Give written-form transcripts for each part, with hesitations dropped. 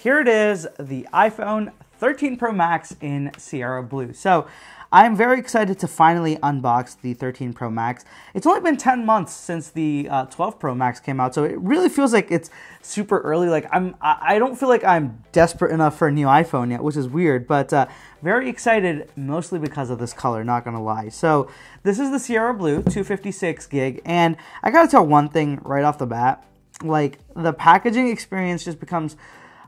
here it is, the iPhone 13 Pro Max in Sierra Blue. So I'm very excited to finally unbox the 13 Pro Max. It's only been 10 months since the 12 Pro Max came out, so it really feels like it's super early. Like I don't feel like I'm desperate enough for a new iPhone yet, which is weird, but very excited, mostly because of this color, not gonna lie. So this is the Sierra Blue 256 gig, and I gotta tell one thing right off the bat, like the packaging experience just becomes,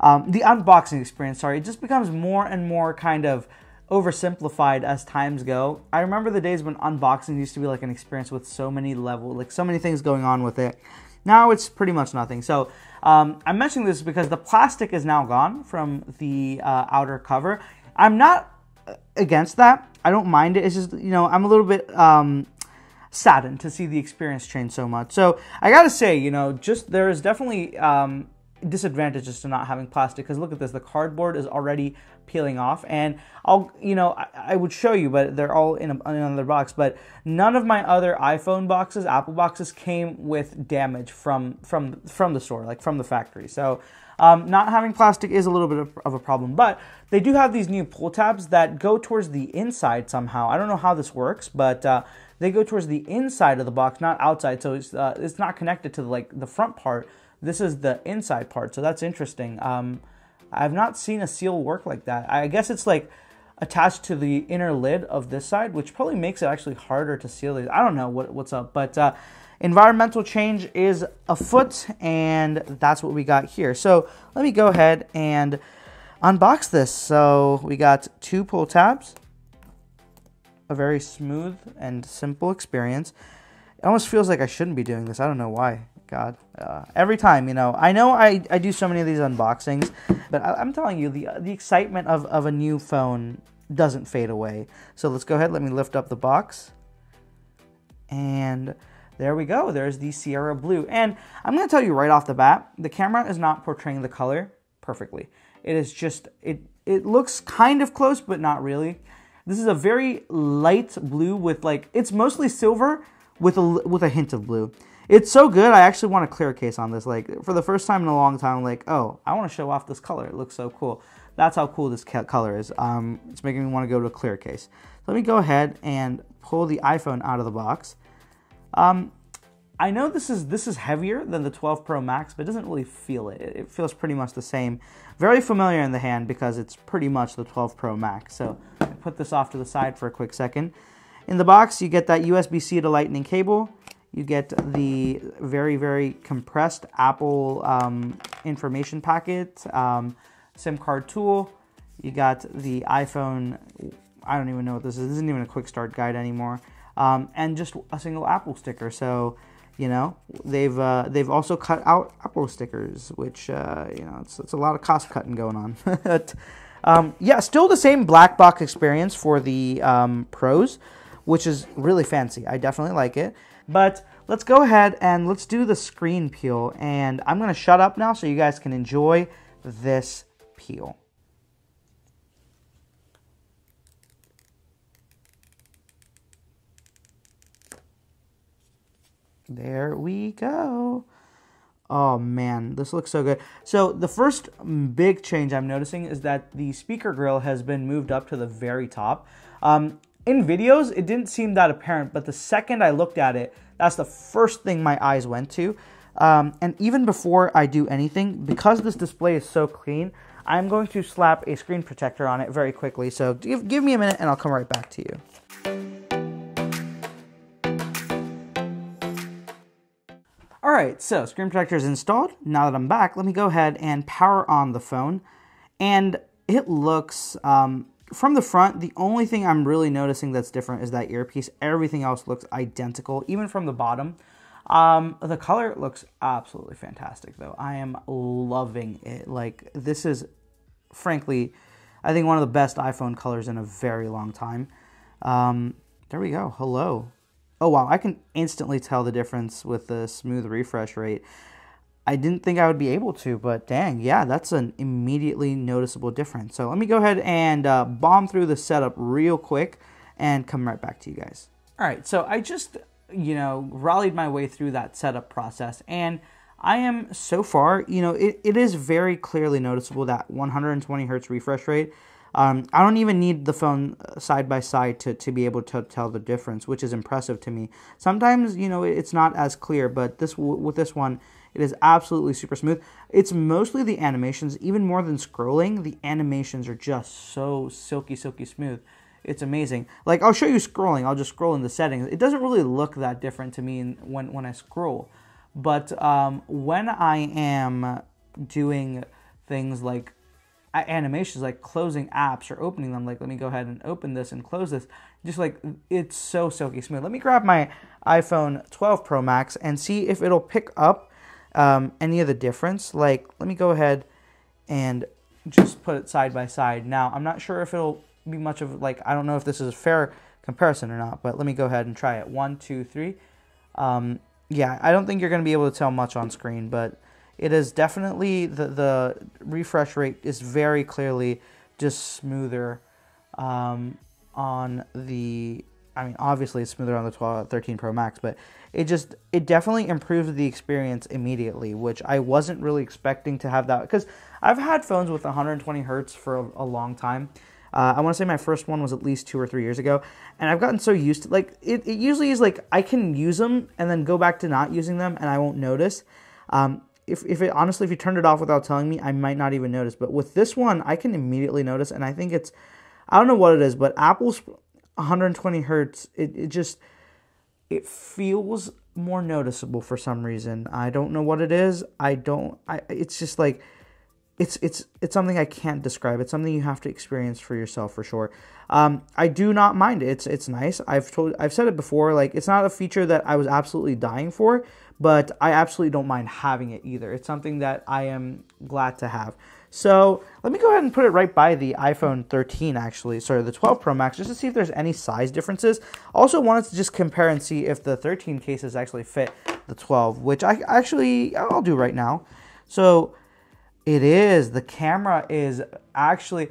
the unboxing experience, sorry, it just becomes more and more kind of oversimplified as times go. I remember the days when unboxing used to be like an experience with so many levels, like so many things going on with it. Now it's pretty much nothing. So I'm mentioning this because the plastic is now gone from the outer cover. I'm not against that. I don't mind it. It's just, you know, I'm a little bit saddened to see the experience change so much. So I gotta say, you know, just there is definitely disadvantages to not having plastic, because look at this, the cardboard is already peeling off, and I would show you, but they're all in another box. But none of my other iPhone boxes, Apple boxes, came with damage from the store, like from the factory. So not having plastic is a little bit of a problem, but they do have these new pull tabs that go towards the inside somehow. I don't know how this works, but they go towards the inside of the box, not outside. So it's not connected to the front part. This is the inside part, so that's interesting. I've not seen a seal work like that. I guess it's like attached to the inner lid of this side, which probably makes it actually harder to seal these. I don't know what's up, but environmental change is afoot, and that's what we got here. So let me go ahead and unbox this. So we got two pull tabs, a very smooth and simple experience. It almost feels like I shouldn't be doing this. I don't know why. God, every time, you know I do so many of these unboxings, but I'm telling you, the excitement of a new phone doesn't fade away. So let's go ahead, let me lift up the box, and there we go. There's the Sierra Blue, and I'm going to tell you right off the bat, the camera is not portraying the color perfectly. It is just, it looks kind of close, but not really. This is a very light blue with it's mostly silver with a hint of blue. It's so good, I actually want a clear case on this. Like, for the first time in a long time, like, oh, I want to show off this color. It looks so cool. That's how cool this color is. It's making me want to go to a clear case. So let me go ahead and pull the iPhone out of the box. I know this is heavier than the 12 Pro Max, but it doesn't really feel it. It feels pretty much the same. Very familiar in the hand because it's pretty much the 12 Pro Max. So I put this off to the side for a quick second. In the box, you get that USB-C to Lightning cable. You get the very, very compressed Apple information packet, SIM card tool. You got the iPhone, I don't even know what this is. This isn't even a quick start guide anymore. And just a single Apple sticker. So, you know, they've also cut out Apple stickers, which, it's a lot of cost cutting going on. But, yeah, still the same black box experience for the Pros, which is really fancy. I definitely like it. But let's go ahead and let's do the screen peel. And I'm going to shut up now so you guys can enjoy this peel. There we go. Oh man, this looks so good. So the first big change I'm noticing is that the speaker grill has been moved up to the very top. In videos, it didn't seem that apparent, but the second I looked at it, that's the first thing my eyes went to. And even before I do anything, because this display is so clean, I'm going to slap a screen protector on it very quickly. So give me a minute and I'll come right back to you. Alright, so screen protector is installed. Now that I'm back, let me go ahead and power on the phone. And it looks... from the front, the only thing I'm really noticing that's different is that earpiece. Everything else looks identical, even from the bottom. The color looks absolutely fantastic, though. I am loving it. Like, this is, frankly, I think one of the best iPhone colors in a very long time. There we go. Hello. Oh, wow. I can instantly tell the difference with the smooth refresh rate. I didn't think I would be able to, but dang, yeah, that's an immediately noticeable difference. So let me go ahead and bomb through the setup real quick and come right back to you guys. All right, so I just, rallied my way through that setup process, and I am so far, it is very clearly noticeable that 120 hertz refresh rate. I don't even need the phone side by side to be able to tell the difference, which is impressive to me. Sometimes, it's not as clear, but with this one, it is absolutely super smooth. It's mostly the animations, even more than scrolling. The animations are just so silky smooth. It's amazing. Like, I'll show you scrolling. I'll just scroll in the settings. It doesn't really look that different to me when I scroll. But when I am doing things like animations, like closing apps or opening them, like let me go ahead and open this and close this, just like it's so silky smooth. Let me grab my iPhone 12 Pro Max and see if it'll pick up any of the difference. Like, let me go ahead and just put it side by side. Now, I'm not sure if it'll be much of, like, I don't know if this is a fair comparison or not, but let me go ahead and try it. 1, 2, 3. Yeah, I don't think you're going to be able to tell much on screen, but it is definitely, the refresh rate is very clearly just smoother on the, I mean, obviously it's smoother on the 13 Pro Max, but it definitely improves the experience immediately, which I wasn't really expecting to have that, because I've had phones with 120 hertz for a long time. I want to say my first one was at least 2 or 3 years ago, and I've gotten so used to, like, it usually is like I can use them and then go back to not using them and I won't notice. Honestly, if you turned it off without telling me, I might not even notice. But with this one, I can immediately notice, and I think I don't know what it is, but Apple's 120 hertz, it feels more noticeable for some reason. I don't know what it is. It's just like, it's something I can't describe. It's something you have to experience for yourself, for sure. I do not mind it. It's nice. I've said it before. Like, it's not a feature that I was absolutely dying for, but I absolutely don't mind having it either. It's something that I am glad to have. So let me go ahead and put it right by the iPhone 13, actually. Sorry, the 12 Pro Max, just to see if there's any size differences. Also wanted to just compare and see if the 13 cases actually fit the 12, which I'll do right now. So it is. The camera is actually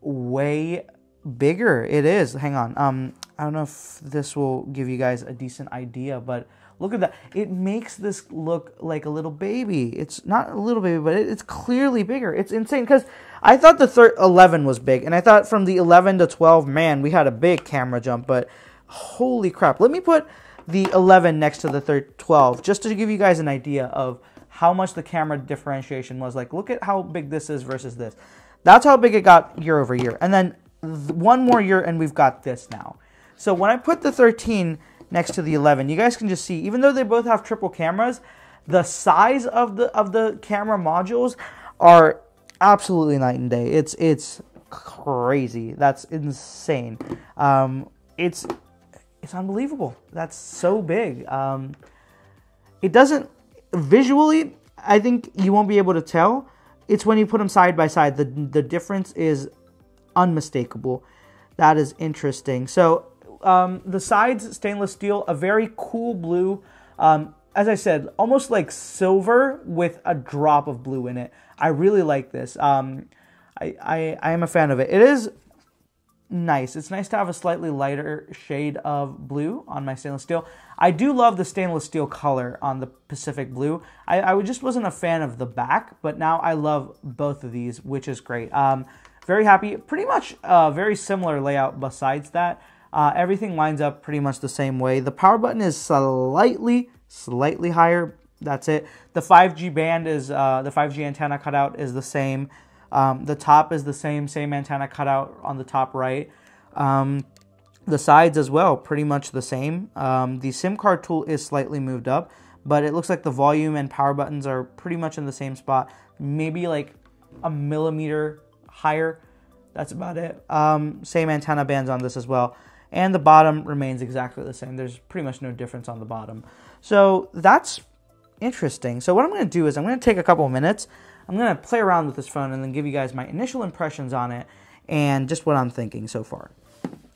way bigger. It is. Hang on. I don't know if this will give you guys a decent idea, but look at that. It makes this look like a little baby. It's not a little baby, but it's clearly bigger. It's insane, because I thought the 11 was big, and I thought from the 11 to 12, man, we had a big camera jump, but holy crap. Let me put the 11 next to the 12, just to give you guys an idea of how much the camera differentiation was. Like, look at how big this is versus this. That's how big it got year over year. And then one more year, and we've got this now. So when I put the 13 next to the 11, you guys can just see, even though they both have triple cameras, the size of the camera modules are absolutely night and day. It's crazy. That's insane. It's unbelievable. That's so big. It doesn't, visually, I think you won't be able to tell. It's when you put them side by side, the difference is unmistakable. That is interesting. So the sides, stainless steel, a very cool blue. As I said, almost like silver with a drop of blue in it. I really like this. I am a fan of it. It is nice. It's nice to have a slightly lighter shade of blue on my stainless steel. I do love the stainless steel color on the Pacific Blue. I just wasn't a fan of the back, but now I love both of these, which is great. Very happy. Pretty much very similar layout besides that. Everything lines up pretty much the same way. The power button is slightly higher. That's it. The 5G band is, the 5G antenna cutout is the same. The top is the same antenna cutout on the top right. The sides as well, pretty much the same. The SIM card tool is slightly moved up, but it looks like the volume and power buttons are pretty much in the same spot. Maybe like a millimeter higher. That's about it. Same antenna bands on this as well. And the bottom remains exactly the same. There's pretty much no difference on the bottom. So that's interesting. So what I'm going to do is I'm going to take a couple of minutes. I'm going to play around with this phone and then give you guys my initial impressions on it and just what I'm thinking so far.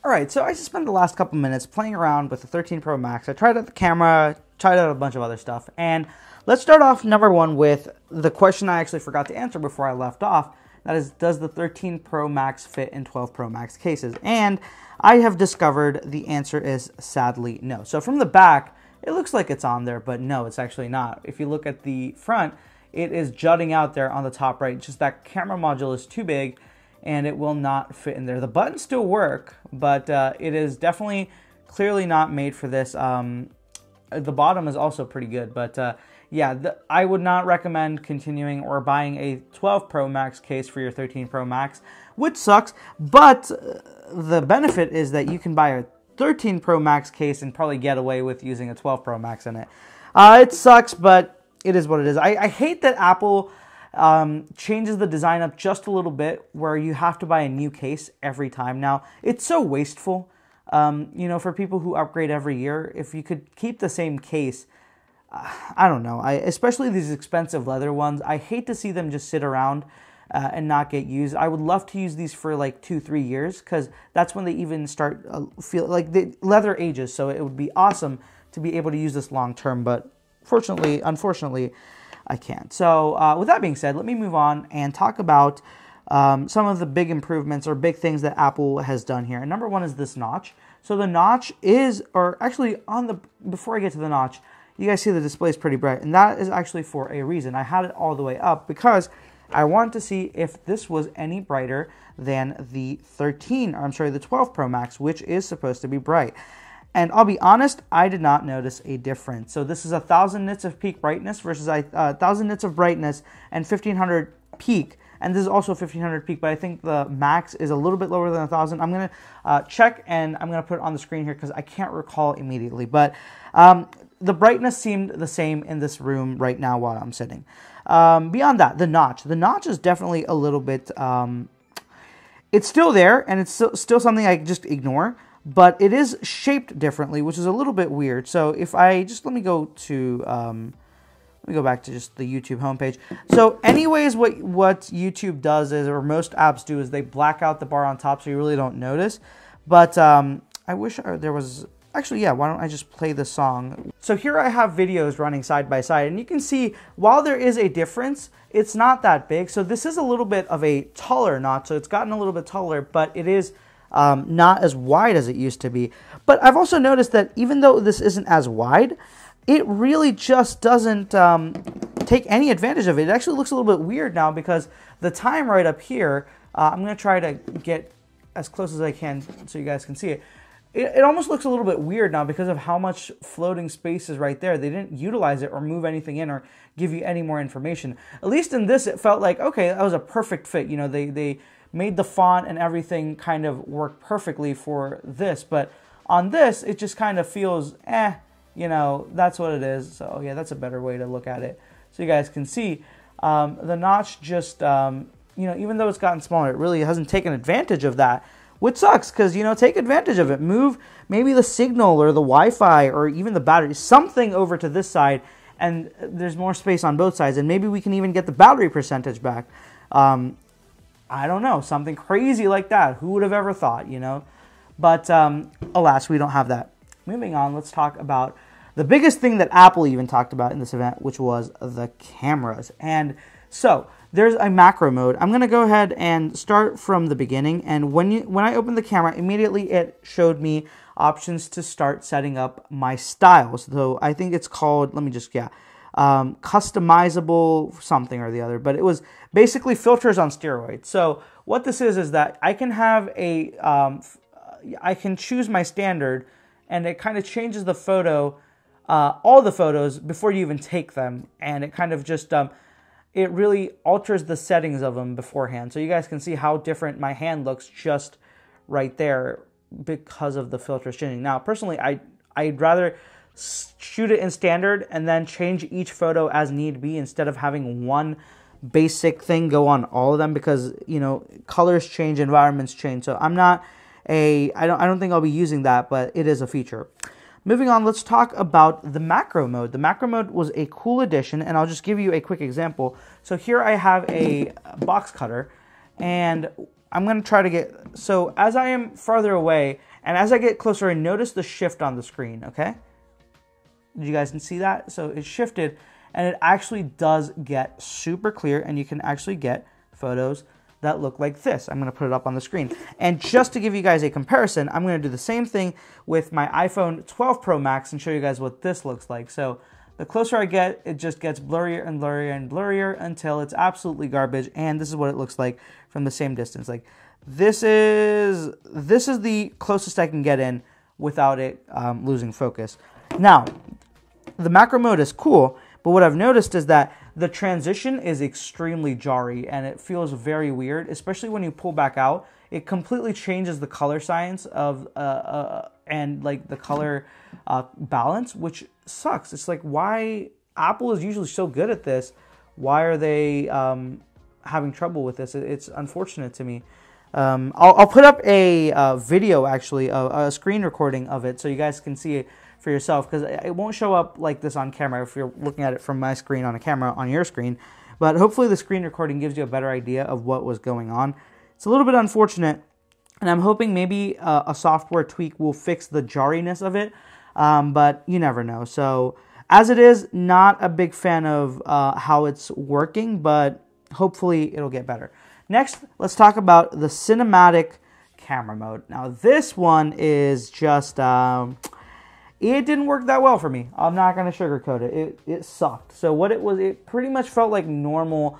Alright, so I just spent the last couple minutes playing around with the 13 Pro Max. I tried out the camera, tried out a bunch of other stuff, and let's start off number one with the question I actually forgot to answer before I left off. That is, does the 13 Pro Max fit in 12 Pro Max cases? And I have discovered the answer is sadly no. So from the back, it looks like it's on there, but no, it's actually not. If you look at the front, it is jutting out there on the top right. Just that camera module is too big and it will not fit in there. The buttons still work, but it is definitely clearly not made for this. The bottom is also pretty good, but yeah, I would not recommend continuing or buying a 12 Pro Max case for your 13 Pro Max, which sucks, but the benefit is that you can buy a 13 Pro Max case and probably get away with using a 12 Pro Max in it. It sucks, but it is what it is. I hate that Apple changes the design up just a little bit where you have to buy a new case every time. Now, it's so wasteful, you know, for people who upgrade every year. If you could keep the same case, I don't know. Especially these expensive leather ones, I hate to see them just sit around and not get used. I would love to use these for like 2-3 years because that's when they even start feel like the leather ages. So it would be awesome to be able to use this long term, but unfortunately, I can't. So with that being said, let me move on and talk about some of the big improvements or big things that Apple has done here. And number one is this notch. So the notch is, or actually before I get to the notch, you guys see the display is pretty bright, and that is actually for a reason. I had it all the way up because I wanted to see if this was any brighter than the 12 Pro Max, which is supposed to be bright. And I'll be honest, I did not notice a difference. So this is 1,000 nits of peak brightness versus 1,000 nits of brightness and 1,500 peak. And this is also 1,500 peak, but I think the max is a little bit lower than 1,000. I'm going to check, and I'm going to put it on the screen here because I can't recall immediately. But the brightness seemed the same in this room right now while I'm sitting. Beyond that, the notch. The notch is definitely a little bit... it's still there, and it's still something I just ignore. But it is shaped differently, which is a little bit weird. So if I just let me go back to just the YouTube homepage. So anyways, what YouTube does is, or most apps do, is they black out the bar on top so you really don't notice. But I wish there was, actually, yeah, why don't I just play the song? So here I have videos running side by side, and you can see while there is a difference, it's not that big. So this is a little bit of a taller notch, so it's gotten a little bit taller, but it is not as wide as it used to be. But I've also noticed that even though this isn't as wide, it really just doesn't take any advantage of it. It actually looks a little bit weird now because the time right up here, I'm going to try to get as close as I can so you guys can see it. It almost looks a little bit weird now because of how much floating space is right there. They didn't utilize it or move anything in or give you any more information. At least in this, it felt like, okay, that was a perfect fit. You know, they made the font and everything kind of work perfectly for this. But on this, it just kind of feels, you know, that's what it is. So yeah, that's a better way to look at it. So you guys can see the notch just, you know, even though it's gotten smaller, it really hasn't taken advantage of that, which sucks because, you know, take advantage of it. Move maybe the signal or the Wi-Fi or even the battery, something over to this side, and there's more space on both sides. And maybe we can even get the battery percentage back. I don't know, something crazy like that. Who would have ever thought, you know? But alas, we don't have that. Moving on, let's talk about the biggest thing that Apple even talked about in this event, which was the cameras. And so there's a macro mode. I'm going to go ahead and start from the beginning. And when I opened the camera, immediately it showed me options to start setting up my styles. So I think it's called, let me just, customizable something or the other. But it was basically filters on steroids. So what this is that I can have I can choose my standard, and it kind of changes the photo, all the photos before you even take them, and it kind of just it really alters the settings of them beforehand. So you guys can see how different my hand looks just right there because of the filters changing. Now, personally, I'd rather shoot it in standard and then change each photo as need be instead of having one basic thing go on all of them because, you know, colors change, environments change. So I don't think I'll be using that, but it is a feature. Moving on, let's talk about the macro mode. The macro mode was a cool addition, and I'll just give you a quick example. So here I have a box cutter, and I'm going to try to get, so as I am farther away, and as I get closer, I notice the shift on the screen, okay? Did you guys see that? So it shifted, and it actually does get super clear, and you can actually get photos that look like this. I'm going to put it up on the screen. And just to give you guys a comparison, I'm going to do the same thing with my iPhone 12 Pro Max and show you guys what this looks like. So the closer I get, it just gets blurrier and blurrier and blurrier until it's absolutely garbage. And this is what it looks like from the same distance. Like this is the closest I can get in without it losing focus. Now, the macro mode is cool, but what I've noticed is that the transition is extremely jarry and it feels very weird, especially when you pull back out. It completely changes the color science of and like the color balance, which sucks. It's like, why Apple is usually so good at this? Why are they having trouble with this? It's unfortunate to me. I'll put up a video, actually, a screen recording of it so you guys can see it for yourself, because it won't show up like this on camera if you're looking at it from my screen on a camera on your screen. But hopefully the screen recording gives you a better idea of what was going on. It's a little bit unfortunate, and I'm hoping maybe a software tweak will fix the jarriness of it, but you never know. So as it is, not a big fan of how it's working, but hopefully it'll get better. Next, let's talk about the cinematic camera mode. Now this one is just... it didn't work that well for me. I'm not going to sugarcoat it. It sucked. So what it was, it pretty much felt like normal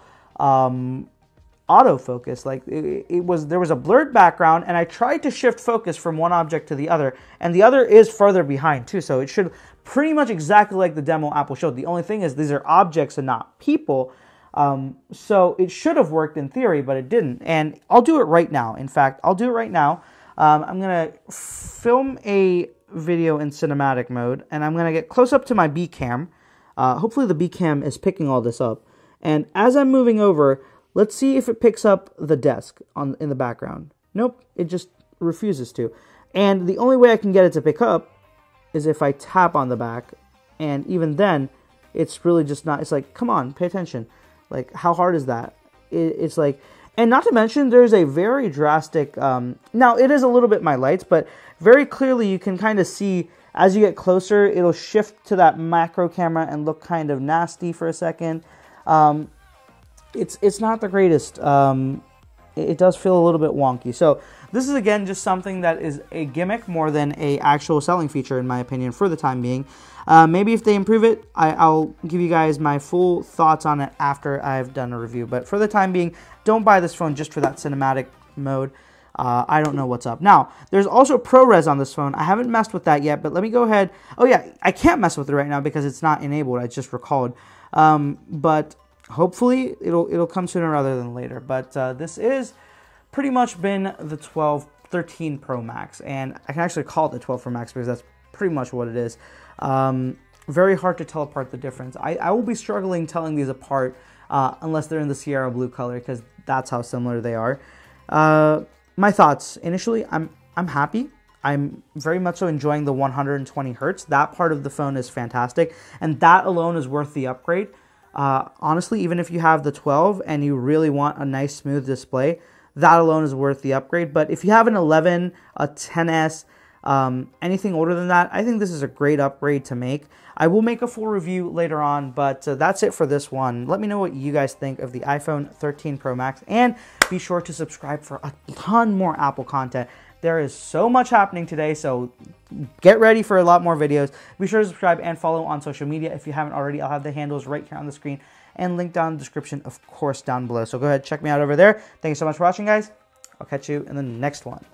autofocus. Like there was a blurred background, and I tried to shift focus from one object to the other, and the other is further behind too. So it should pretty much exactly like the demo Apple showed. The only thing is these are objects and not people. So it should have worked in theory, but it didn't. And I'll do it right now. In fact, I'll do it right now. I'm going to film a video in cinematic mode, and I'm going to get close up to my B cam. Hopefully the B cam is picking all this up. And as I'm moving over, let's see if it picks up the desk in the background. Nope, it just refuses to. And the only way I can get it to pick up is if I tap on the back. And even then, it's really just not, it's like, come on, pay attention. Like, how hard is that? It's like, and not to mention, there's a very drastic, now it is a little bit my lights, but very clearly you can kind of see as you get closer, it'll shift to that macro camera and look kind of nasty for a second. It's not the greatest. It does feel a little bit wonky. So this is, again, just something that is a gimmick more than a actual selling feature, in my opinion, for the time being. Maybe if they improve it, I'll give you guys my full thoughts on it after I've done a review. But for the time being, don't buy this phone just for that cinematic mode. I don't know what's up. Now, there's also ProRes on this phone. I haven't messed with that yet, but let me go ahead. Oh yeah, I can't mess with it right now because it's not enabled. I just recalled. But hopefully it'll come sooner rather than later. But this is pretty much been the 13 Pro Max, and I can actually call it the 12 Pro Max because that's pretty much what it is. Very hard to tell apart the difference. I will be struggling telling these apart unless they're in the Sierra Blue color, because that's how similar they are. My thoughts initially, I'm happy. I'm very much so enjoying the 120 hertz. That part of the phone is fantastic, and that alone is worth the upgrade. Honestly, even if you have the 12 and you really want a nice smooth display, that alone is worth the upgrade. But if you have an 11, a 10s, anything older than that, I think this is a great upgrade to make. I will make a full review later on, but that's it for this one. Let me know what you guys think of the iPhone 13 Pro Max, and be sure to subscribe for a ton more Apple content. There is so much happening today, so get ready for a lot more videos. Be sure to subscribe and follow on social media if you haven't already. I'll have the handles right here on the screen and link down in the description, of course, down below. So go ahead, check me out over there. Thank you so much for watching, guys. I'll catch you in the next one.